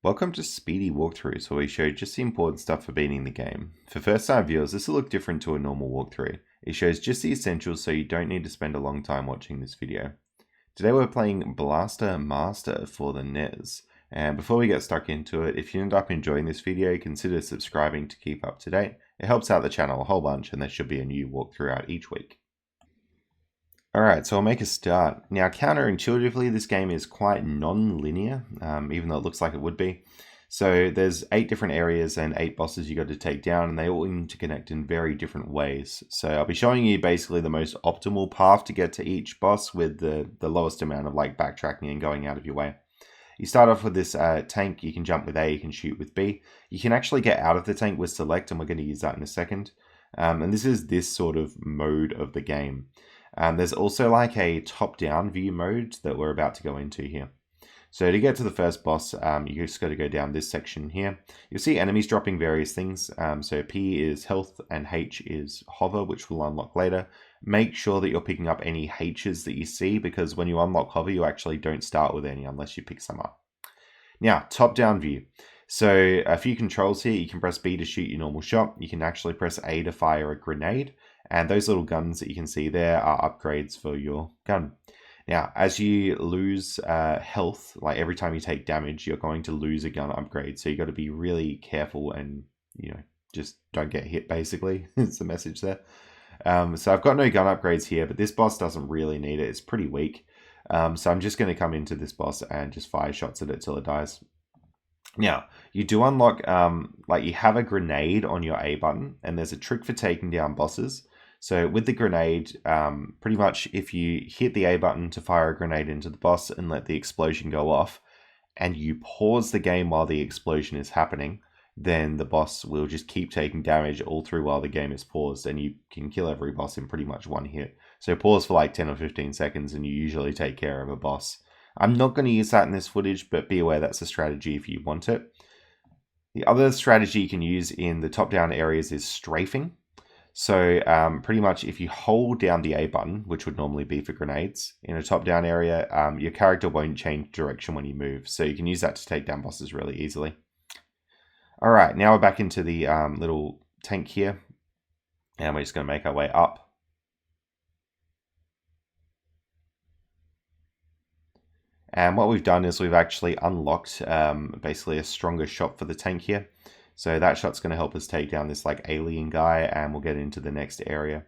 Welcome to Speedy Walkthroughs, where we show just the important stuff for beating the game. For first time viewers, this will look different to a normal walkthrough. It shows just the essentials, so you don't need to spend a long time watching this video. Today we're playing Blaster Master for the NES. And before we get stuck into it, if you end up enjoying this video, consider subscribing to keep up to date. It helps out the channel a whole bunch, and there should be a new walkthrough out each week. Alright, so I'll make a start. Now, counterintuitively, this game is quite non-linear, even though it looks like it would be. So there's 8 different areas and 8 bosses you got to take down, and they all interconnect in very different ways. So I'll be showing you basically the most optimal path to get to each boss with the lowest amount of backtracking and going out of your way. You start off with this tank. You can jump with A, you can shoot with B. You can actually get out of the tank with select, and we're going to use that in a second. And this is this sort of mode of the game. There's also a top-down view mode that we're about to go into here. So to get to the first boss, you just got to go down this section here. You'll see enemies dropping various things. So P is health and H is hover, which we'll unlock later. Make sure that you're picking up any H's that you see, because when you unlock hover, you actually don't start with any unless you pick some up. Now, top-down view. So a few controls here. You can press B to shoot your normal shot. You can actually press A to fire a grenade. And those little guns that you can see there are upgrades for your gun. Now, as you lose health, every time you take damage, you're going to lose a gun upgrade. So you got to be really careful and, just don't get hit, basically. It's the message there. So I've got no gun upgrades here, but this boss doesn't really need it. It's pretty weak. So I'm just going to come into this boss and just fire shots at it till it dies. Now, you do unlock, you have a grenade on your A button, and there's a trick for taking down bosses. So with the grenade, pretty much if you hit the A button to fire a grenade into the boss and let the explosion go off, and you pause the game while the explosion is happening, then the boss will just keep taking damage all through while the game is paused, and you can kill every boss in pretty much one hit. So pause for 10 or 15 seconds and you usually take care of a boss. I'm not going to use that in this footage, but be aware that's a strategy if you want it. The other strategy you can use in the top-down areas is strafing. So pretty much if you hold down the A button, which would normally be for grenades, in a top-down area, your character won't change direction when you move. So you can use that to take down bosses really easily. Alright, now we're back into the little tank here. And we're just going to make our way up. And what we've done is we've actually unlocked basically a stronger shot for the tank here. So that shot's going to help us take down this alien guy, and we'll get into the next area.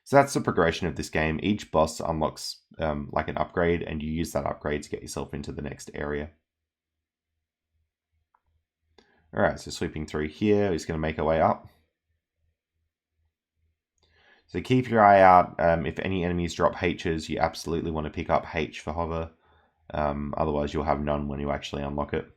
So that's the progression of this game. Each boss unlocks an upgrade, and you use that upgrade to get yourself into the next area. Alright, so sweeping through here, we're just going to make our way up. So keep your eye out. If any enemies drop H's, you absolutely want to pick up H for hover. Otherwise you'll have none when you actually unlock it.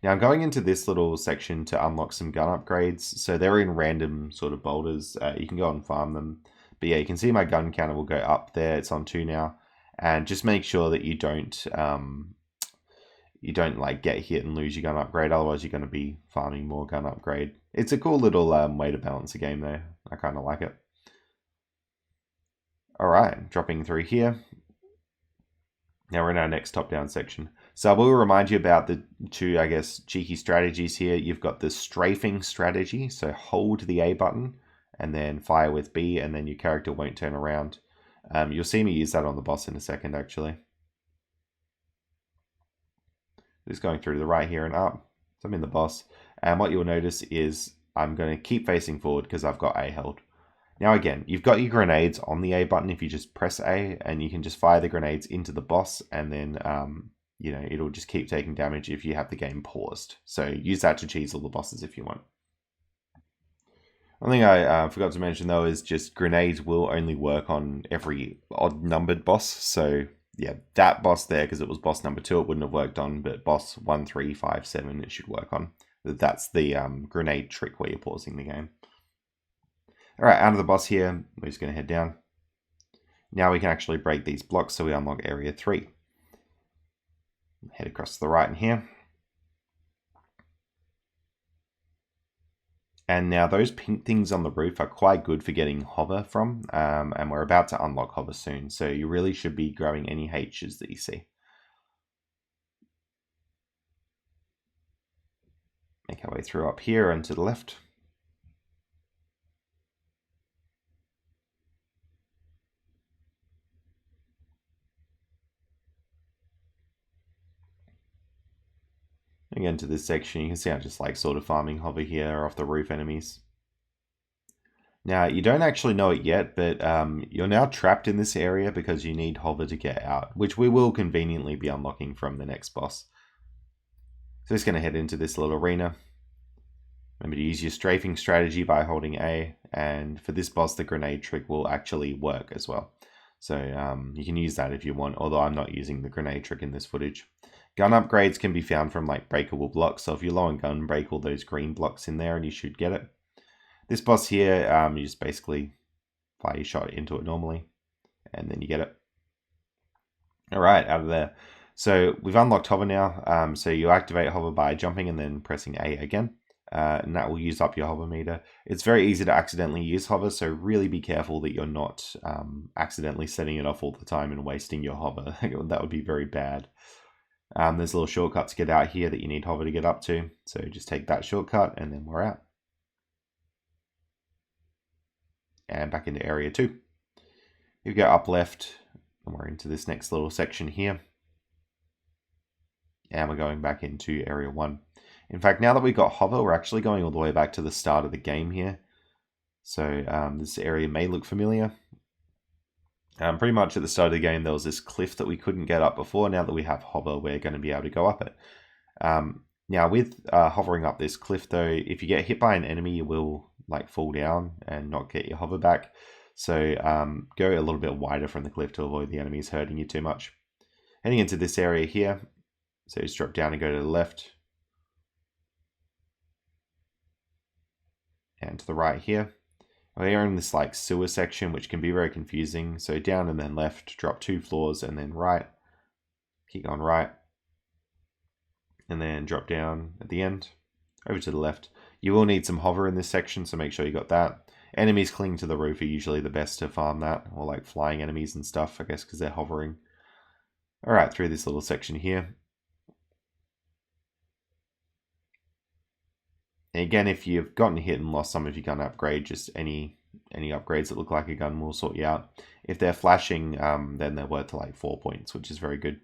Now I'm going into this little section to unlock some gun upgrades. So they're in random sort of boulders. You can go and farm them. But yeah, you can see my gun counter will go up there. It's on 2 now. And just make sure that you don't get hit and lose your gun upgrade. Otherwise you're going to be farming more gun upgrade. It's a cool little way to balance a game though. I kind of like it. Alright, dropping through here. Now we're in our next top-down section. So I will remind you about the 2, cheeky strategies here. You've got the strafing strategy, so hold the A button and then fire with B, and then your character won't turn around. You'll see me use that on the boss in a second, actually. Just going through to the right here and up. So I'm in the boss. And what you'll notice is I'm going to keep facing forward because I've got A held. Now again, you've got your grenades on the A button if you just press A, and you can just fire the grenades into the boss, and then it'll just keep taking damage if you have the game paused. So use that to cheese all the bosses if you want. One thing I forgot to mention though is just grenades will only work on every odd numbered boss. So yeah, that boss there, because it was boss number 2, it wouldn't have worked on, but boss 1, 3, 5, 7 it should work on. That's the grenade trick where you're pausing the game. Alright, out of the boss here, we're just going to head down. Now we can actually break these blocks, so we unlock area 3. Head across to the right in here. And now those pink things on the roof are quite good for getting hover from, and we're about to unlock hover soon, so you really should be grabbing any H's that you see. Make our way through up here and to the left. Again to this section, you can see I'm just like sort of farming hover here off the roof enemies. Now, you don't actually know it yet, but you're now trapped in this area because you need hover to get out, which we will conveniently be unlocking from the next boss. So just going to head into this little arena. Remember to use your strafing strategy by holding A, and for this boss, the grenade trick will actually work as well. So you can use that if you want, although I'm not using the grenade trick in this footage. Gun upgrades can be found from like breakable blocks, so if you're low on gun, break all those green blocks in there and you should get it. This boss here, you just basically fire your shot into it normally, and then you get it. Alright, out of there. So we've unlocked hover now, so you activate hover by jumping and then pressing A again, and that will use up your hover meter. It's very easy to accidentally use hover, so really be careful that you're not accidentally setting it off all the time and wasting your hover. That would be very bad. There's a little shortcut to get out here that you need hover to get up to, so just take that shortcut and then we're out. And back into area 2. You go up left, and we're into this next little section here. And we're going back into area 1. In fact, now that we've got hover, we're actually going all the way back to the start of the game here. So this area may look familiar. Pretty much at the start of the game, there was this cliff that we couldn't get up before. Now that we have hover, we're going to be able to go up it. Now with hovering up this cliff though, if you get hit by an enemy, you will like fall down and not get your hover back. So go a little bit wider from the cliff to avoid the enemies hurting you too much. Heading into this area here, so just drop down and go to the left. And to the right here. We're in this like sewer section, which can be very confusing. So down and then left, drop 2 floors and then right. Keep going right. And then drop down at the end, over to the left. You will need some hover in this section, so make sure you got that. Enemies clinging to the roof are usually the best to farm that, or like flying enemies and stuff, I guess, because they're hovering. Alright, through this little section here. And again, if you've gotten hit and lost some of your gun upgrade, just any upgrades that look like a gun will sort you out. If they're flashing, then they're worth like 4 points, which is very good.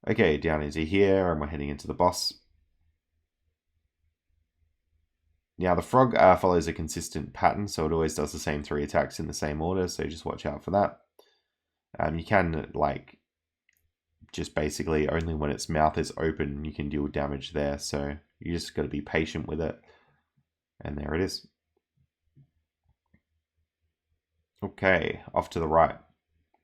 Okay, down into here, and we're heading into the boss. Now, the frog follows a consistent pattern, so it always does the same 3 attacks in the same order, so just watch out for that. You can, like, just basically, only when its mouth is open, you can deal damage there, so you just got to be patient with it. And there it is. Okay, off to the right.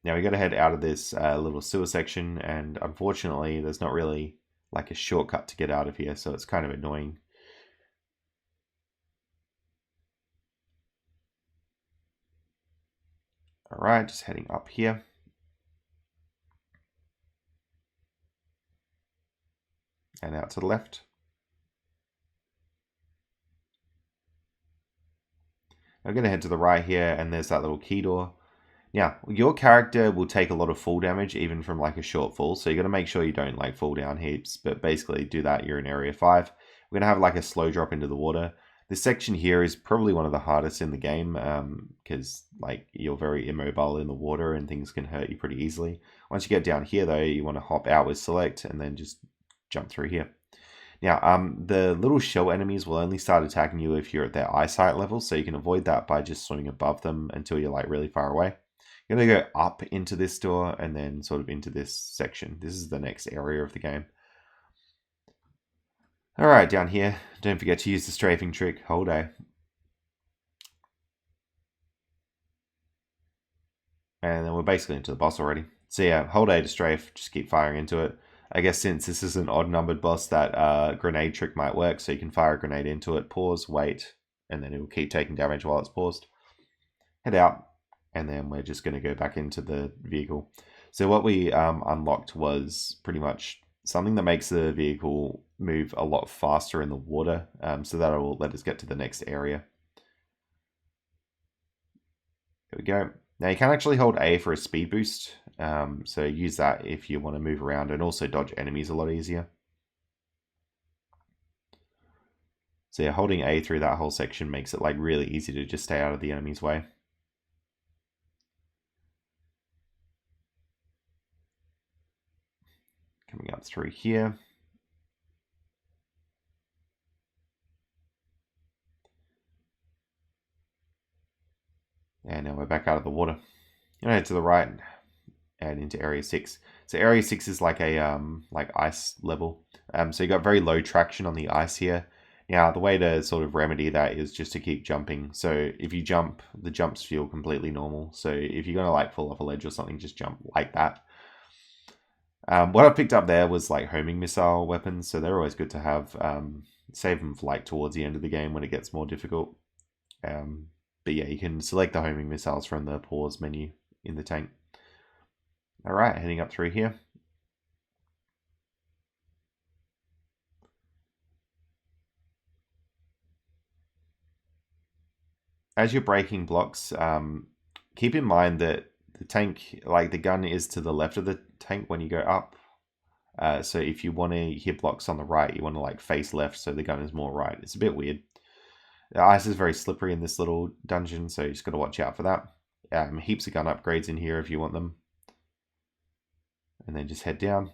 Now we got to head out of this little sewer section, and unfortunately there's not really like a shortcut to get out of here, so it's kind of annoying. Alright, just heading up here. And out to the left. I'm going to head to the right here, and there's that little key door. Now, your character will take a lot of fall damage, even from like a short fall, so you got to make sure you don't like fall down heaps, but basically do that, you're in area 5. We're going to have like a slow drop into the water. This section here is probably one of the hardest in the game, because like you're very immobile in the water and things can hurt you pretty easily. Once you get down here though, you want to hop out with select and then just jump through here. Now, the little shell enemies will only start attacking you if you're at their eyesight level, so you can avoid that by just swimming above them until you're like really far away. You're going to go up into this door and then sort of into this section. This is the next area of the game. Alright, down here, don't forget to use the strafing trick, hold A. And then we're basically into the boss already. So yeah, hold A to strafe, just keep firing into it. I guess since this is an odd numbered boss, that grenade trick might work, so you can fire a grenade into it, pause, wait, and then it will keep taking damage while it's paused. Head out, and then we're just going to go back into the vehicle. So what we unlocked was pretty much something that makes the vehicle move a lot faster in the water, so that will let us get to the next area. There we go. Now you can actually hold A for a speed boost, so use that if you want to move around and also dodge enemies a lot easier. So yeah, holding A through that whole section makes it like really easy to just stay out of the enemy's way. Coming up through here. And now we're back out of the water. Head to the right and into area 6. So area 6 is like a like ice level. So you got very low traction on the ice here. Now the way to sort of remedy that is just to keep jumping. So if you jump, the jumps feel completely normal. So if you're gonna like fall off a ledge or something, just jump like that. What I picked up there was like homing missile weapons, so they're always good to have. Save them for like towards the end of the game when it gets more difficult. But yeah, you can select the homing missiles from the pause menu in the tank. Alright, heading up through here. As you're breaking blocks, keep in mind that the tank, like the gun is to the left of the tank when you go up. So if you want to hit blocks on the right, you want to like face left so the gun is more right. It's a bit weird. The ice is very slippery in this little dungeon, so you just got to watch out for that. Heaps of gun upgrades in here if you want them. And then just head down.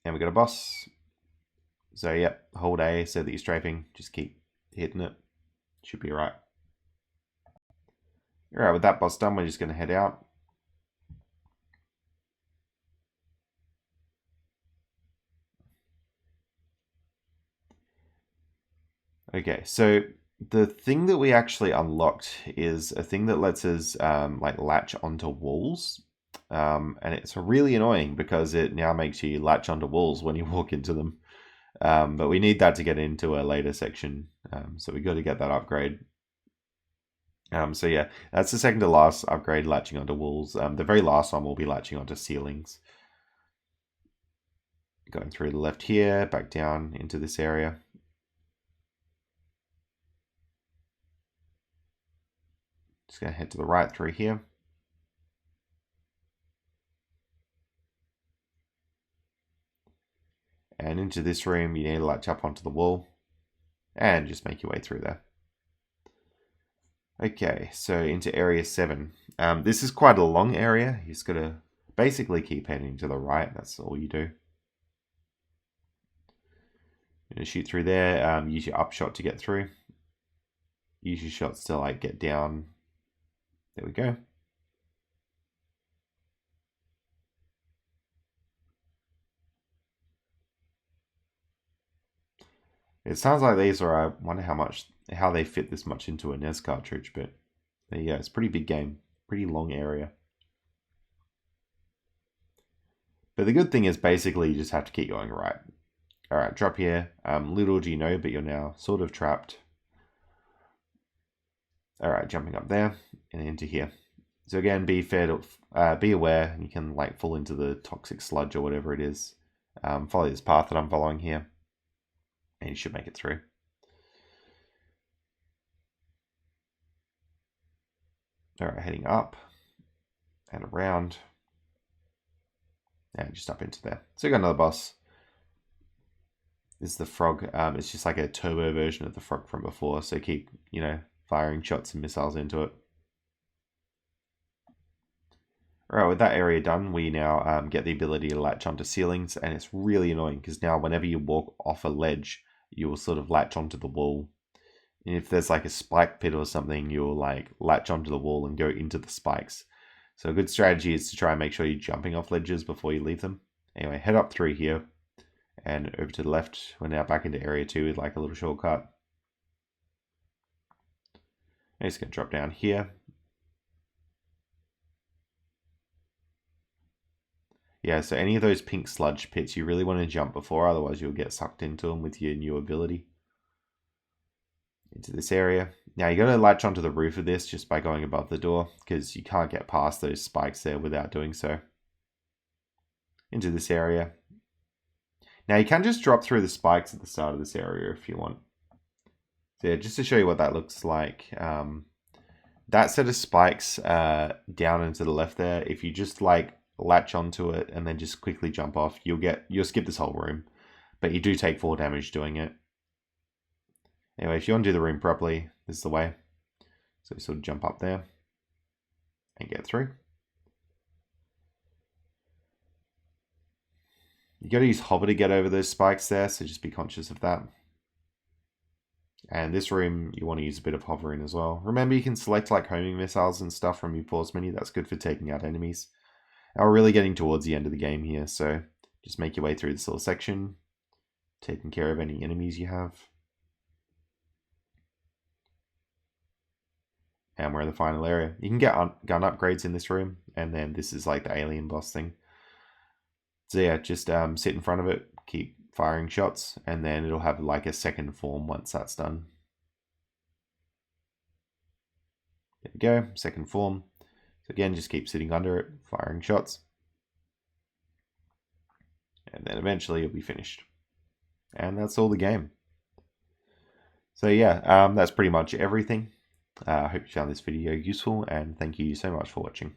And we got a boss. So yep, hold A so that you're strafing. Just keep hitting it. Should be alright. Alright, with that boss done, we're just going to head out. Okay, so the thing that we actually unlocked is a thing that lets us like latch onto walls. And it's really annoying because it now makes you latch onto walls when you walk into them. But we need that to get into a later section. So we got to get that upgrade. So yeah, that's the second to last upgrade, latching onto walls. The very last one will be latching onto ceilings. Going through the left here, back down into this area. Just going to head to the right through here. And into this room, you need to latch up onto the wall and just make your way through there. Okay, so into area 7. This is quite a long area. You just got to basically keep heading to the right. That's all you do. You're going to shoot through there. Use your upshot to get through. Use your shots to like get down. There we go. It sounds like these are, I wonder how they fit this much into a NES cartridge, but there you go. It's a pretty big game, pretty long area. But the good thing is basically you just have to keep going right. All right, drop here. Little do you know, but you're now sort of trapped. All right, jumping up there and into here. So again, be aware. You can like fall into the toxic sludge or whatever it is. Follow this path that I'm following here, and you should make it through. All right, heading up and around, and just up into there. So we got another boss. This is the frog. It's just like a turbo version of the frog from before. So keep, firing shots and missiles into it. Alright, with that area done, we now get the ability to latch onto ceilings, and it's really annoying because now whenever you walk off a ledge, you will sort of latch onto the wall. And if there's like a spike pit or something, you'll like latch onto the wall and go into the spikes. So a good strategy is to try and make sure you're jumping off ledges before you leave them. Anyway, head up through here and over to the left. We're now back into area 2 with like a little shortcut. I'm just going to drop down here. Yeah, so any of those pink sludge pits, you really want to jump before, otherwise you'll get sucked into them with your new ability. Into this area. Now you got to latch onto the roof of this just by going above the door, because you can't get past those spikes there without doing so. into this area. Now you can just drop through the spikes at the start of this area if you want. So yeah, just to show you what that looks like. That set of spikes down and to the left there, if you just like latch onto it and then just quickly jump off, you'll skip this whole room. But you do take 4 damage doing it. Anyway, if you want to do the room properly, this is the way. So you sort of jump up there and get through. You got to use hover to get over those spikes there, so just be conscious of that. And this room, you want to use a bit of hovering as well. Remember, you can select like homing missiles and stuff from your pause menu. That's good for taking out enemies. Now we're really getting towards the end of the game here, so just make your way through this little section, taking care of any enemies you have. And we're in the final area. You can get gun upgrades in this room, and then this is like the alien boss thing. So yeah, just sit in front of it, keep firing shots, and then it'll have like a second form once that's done. There we go, second form. So again, just keep sitting under it, firing shots. And then eventually it'll be finished. And that's all the game. So yeah, that's pretty much everything. I hope you found this video useful, and thank you so much for watching.